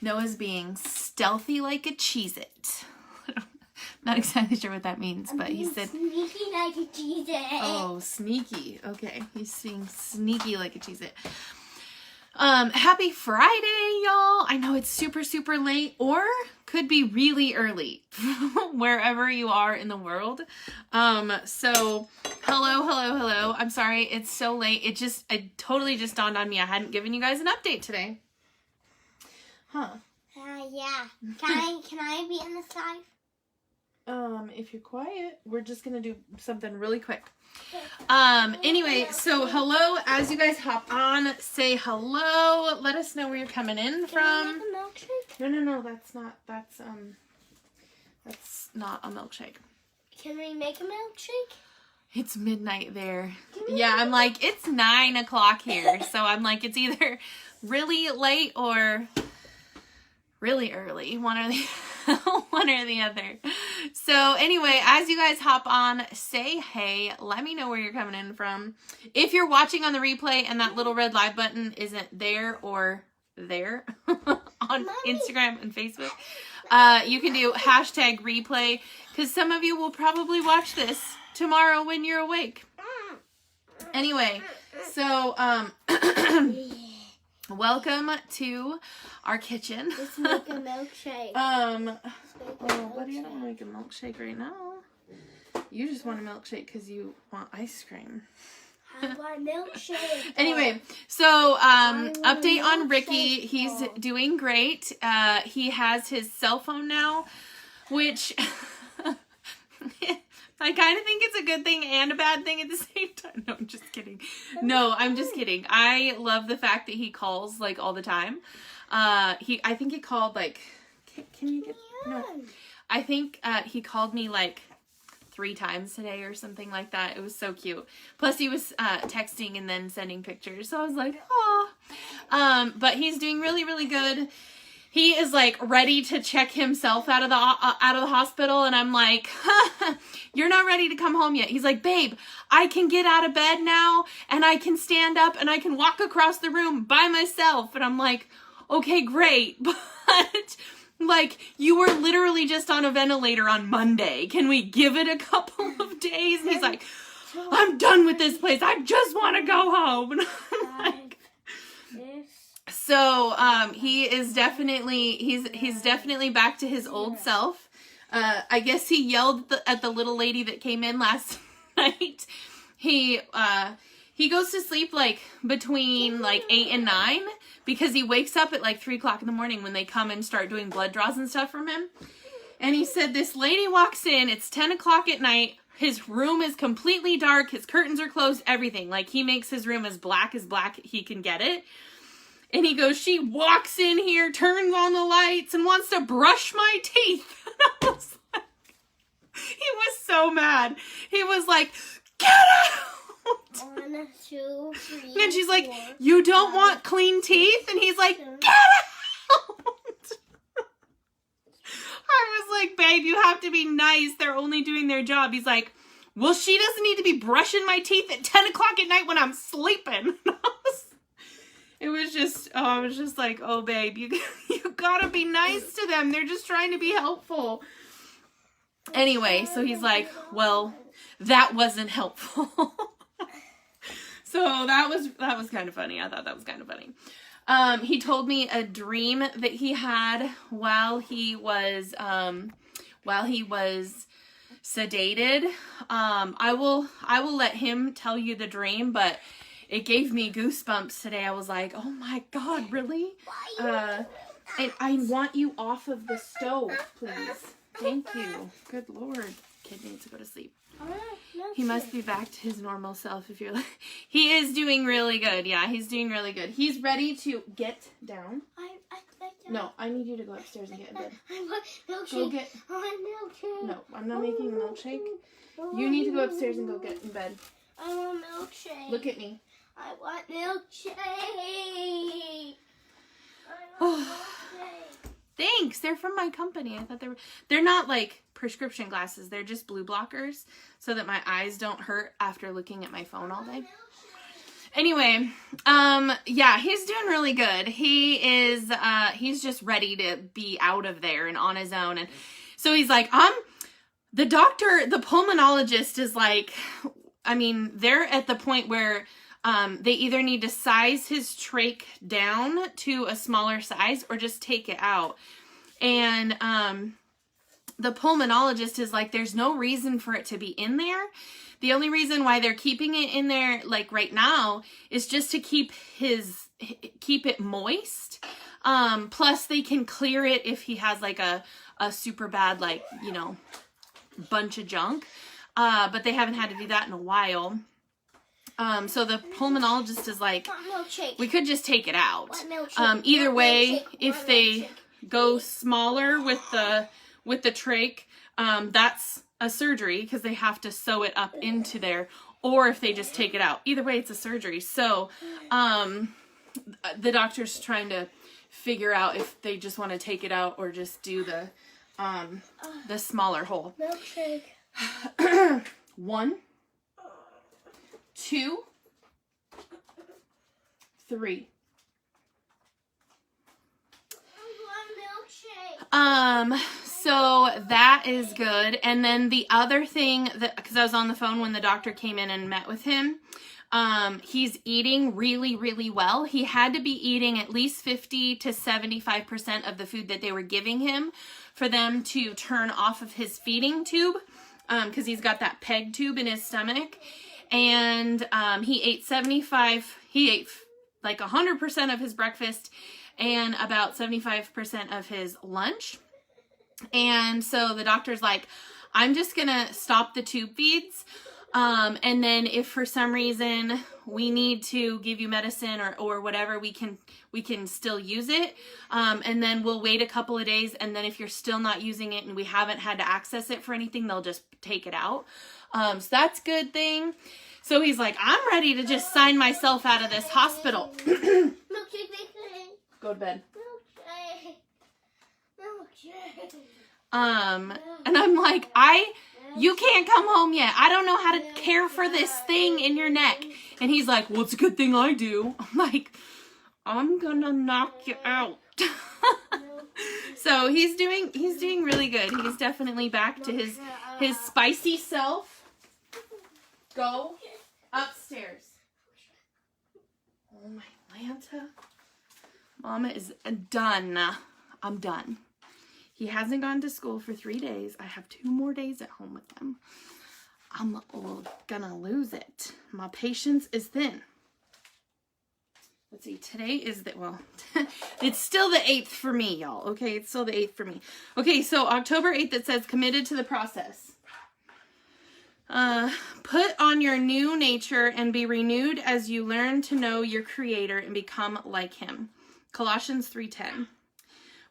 Noah's being stealthy like a Cheez-It. Not exactly sure what that means, but he said sneaky like a Cheez-It. Oh, sneaky. Okay, he's being sneaky like a Cheez-It. Happy Friday, y'all. I know it's super, super late, or could be really early, wherever you are in the world. So hello. I'm sorry it's so late. It totally just dawned on me. I hadn't given you guys an update today. Huh. Yeah. Can I be in this live? If you're quiet, we're just gonna do something really quick. Anyway, so hello, as you guys hop on, say hello. Let us know where you're coming in from. Can I make a milkshake? No, that's not a milkshake. Can we make a milkshake? It's midnight there. Yeah, I'm like, it's 9 o'clock here. So I'm like, it's either really late or really early. One or the other. So anyway, as you guys hop on, say hey. Let me know where you're coming in from. If you're watching on the replay and that little red live button isn't there or there on Instagram and Facebook, you can do #replay, because some of you will probably watch this tomorrow when you're awake. Anyway, so welcome to our kitchen. Let's make a milkshake. Buddy, I don't want to make a milkshake right now. You just want a milkshake because you want ice cream. I want milkshake. Anyway, so update on Ricky. He's doing great. He has his cell phone now, which I kind of think it's a good thing and a bad thing at the same time. No, I'm just kidding. No, I'm just kidding. I love the fact that he calls like all the time. I think he called like, can you get, no, I think he called me like 3 times today or something like that. It was so cute. Plus he was texting and then sending pictures. So I was like, oh, but he's doing really, really good. He is like ready to check himself out of the hospital, and I'm like, you're not ready to come home yet. He's like, babe, I can get out of bed now, and I can stand up, and I can walk across the room by myself. And I'm like, okay, great, but like, you were literally just on a ventilator on Monday. Can we give it a couple of days? And he's like, I'm done with this place. I just want to go home. And I'm like, so he is definitely he's definitely back to his old self. I guess he yelled at the little lady that came in last night. He goes to sleep like between like 8 and 9 because he wakes up at like 3 o'clock in the morning when they come and start doing blood draws and stuff from him. And he said this lady walks in, it's 10 o'clock at night. His room is completely dark. His curtains are closed, everything. Like, he makes his room as black he can get it. And he goes, she walks in here, turns on the lights, and wants to brush my teeth. And I was like, he was so mad. He was like, get out! 1, 2, 3. And she's like, 4, you don't 5, want clean teeth? And he's like, 6, 7. get out! I was like, babe, you have to be nice. They're only doing their job. He's like, well, she doesn't need to be brushing my teeth at 10 o'clock at night when I'm sleeping. It was just, I was just like, oh, babe, you gotta be nice to them. They're just trying to be helpful. Anyway, so he's like, well, that wasn't helpful. So that was kind of funny. I thought that was kind of funny. He told me a dream that he had while he was sedated. I will let him tell you the dream, but it gave me goosebumps today. I was like, oh my God, really? And I want you off of the stove, please. Thank you. Good Lord. Kid needs to go to sleep. He must be back to his normal self if you're like, he is doing really good. Yeah, he's doing really good. He's ready to get down. No, I need you to go upstairs and get in bed. I want milkshake. Go get. I want milkshake. No, I'm not making a milkshake. You need to go upstairs and go get in bed. I want milkshake. Look at me. I want milkshake. I want milkshake. Thanks. They're from my company. I thought they're not like prescription glasses. They're just blue blockers so that my eyes don't hurt after looking at my phone all day. Anyway, yeah, he's doing really good. He is, he's just ready to be out of there and on his own. And so he's like, the doctor, the pulmonologist is like, I mean, they're at the point where they either need to size his trach down to a smaller size or just take it out. And the pulmonologist is like, there's no reason for it to be in there. The only reason why they're keeping it in there, like right now, is just to keep it moist. Plus they can clear it if he has like a super bad, like, you know, bunch of junk. But they haven't had to do that in a while. So the pulmonologist is like, we could just take it out. Either way, if they go smaller with the trach, that's a surgery because they have to sew it up into there, or if they just take it out. Either way, it's a surgery. So, the doctor's trying to figure out if they just want to take it out or just do the smaller hole. Milkshake. 1, 2, 3. So that is good. And then the other thing that, because I was on the phone when the doctor came in and met with him, he's eating really, really well. He had to be eating at least 50 to 75% of the food that they were giving him for them to turn off of his feeding tube, because he's got that PEG tube in his stomach. And he ate like 100% of his breakfast and about 75% of his lunch. And so the doctor's like, I'm just gonna stop the tube feeds. And then if for some reason we need to give you medicine or whatever, we can still use it. And then we'll wait a couple of days. And then if you're still not using it and we haven't had to access it for anything, they'll just take it out. So that's a good thing. So he's like, I'm ready to just sign myself out of this hospital. Go to bed. And I'm like, you can't come home yet. I don't know how to care for this thing in your neck. And he's like, well, it's a good thing I do. I'm like, I'm gonna knock you out. So he's doing really good. He's definitely back to his spicy self. Go upstairs. Oh my Lanta. Mama is done. I'm done. He hasn't gone to school for 3 days. I have 2 more days at home with him. I'm gonna lose it. My patience is thin. Let's see, today is it's still the 8th for me, y'all. Okay, it's still the 8th for me. Okay, so October 8th, it says committed to the process. Put on your new nature and be renewed as you learn to know your Creator and become like Him. Colossians 3:10.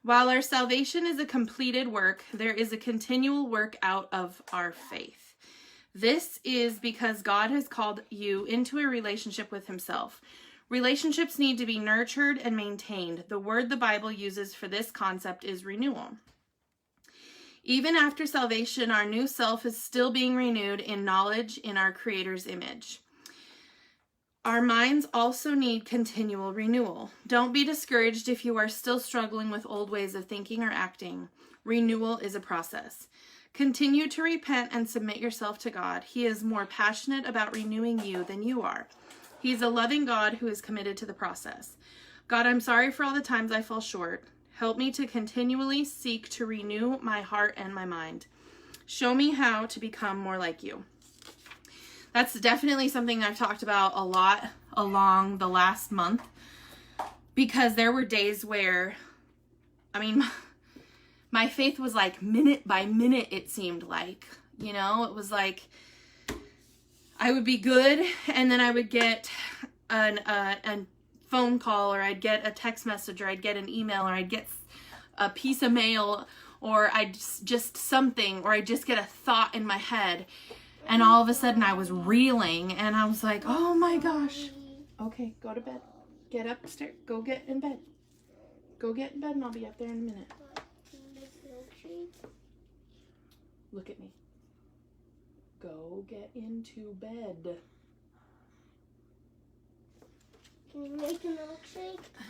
While our salvation is a completed work, there is a continual work out of our faith. This is because God has called you into a relationship with Himself. Relationships need to be nurtured and maintained. The word the Bible uses for this concept is renewal. Even after salvation, our new self is still being renewed in knowledge in our Creator's image. Our minds also need continual renewal. Don't be discouraged if you are still struggling with old ways of thinking or acting. Renewal is a process. Continue to repent and submit yourself to God. He is more passionate about renewing you than you are. He's a loving God who is committed to the process. God, I'm sorry for all the times I fall short. Help me to continually seek to renew my heart and my mind. Show me how to become more like you. That's definitely something I've talked about a lot along the last month, because there were days where, I mean, my faith was like minute by minute, it seemed like, you know, it was like I would be good and then I would get a phone call, or I'd get a text message, or I'd get an email, or I'd get a piece of mail, or I'd just something, or I'd just get a thought in my head. And all of a sudden I was reeling and I was like, oh my gosh. Okay, go to bed. Get upstairs. Go get in bed. Go get in bed and I'll be up there in a minute. Look at me. Go get into bed. Can you make a milkshake?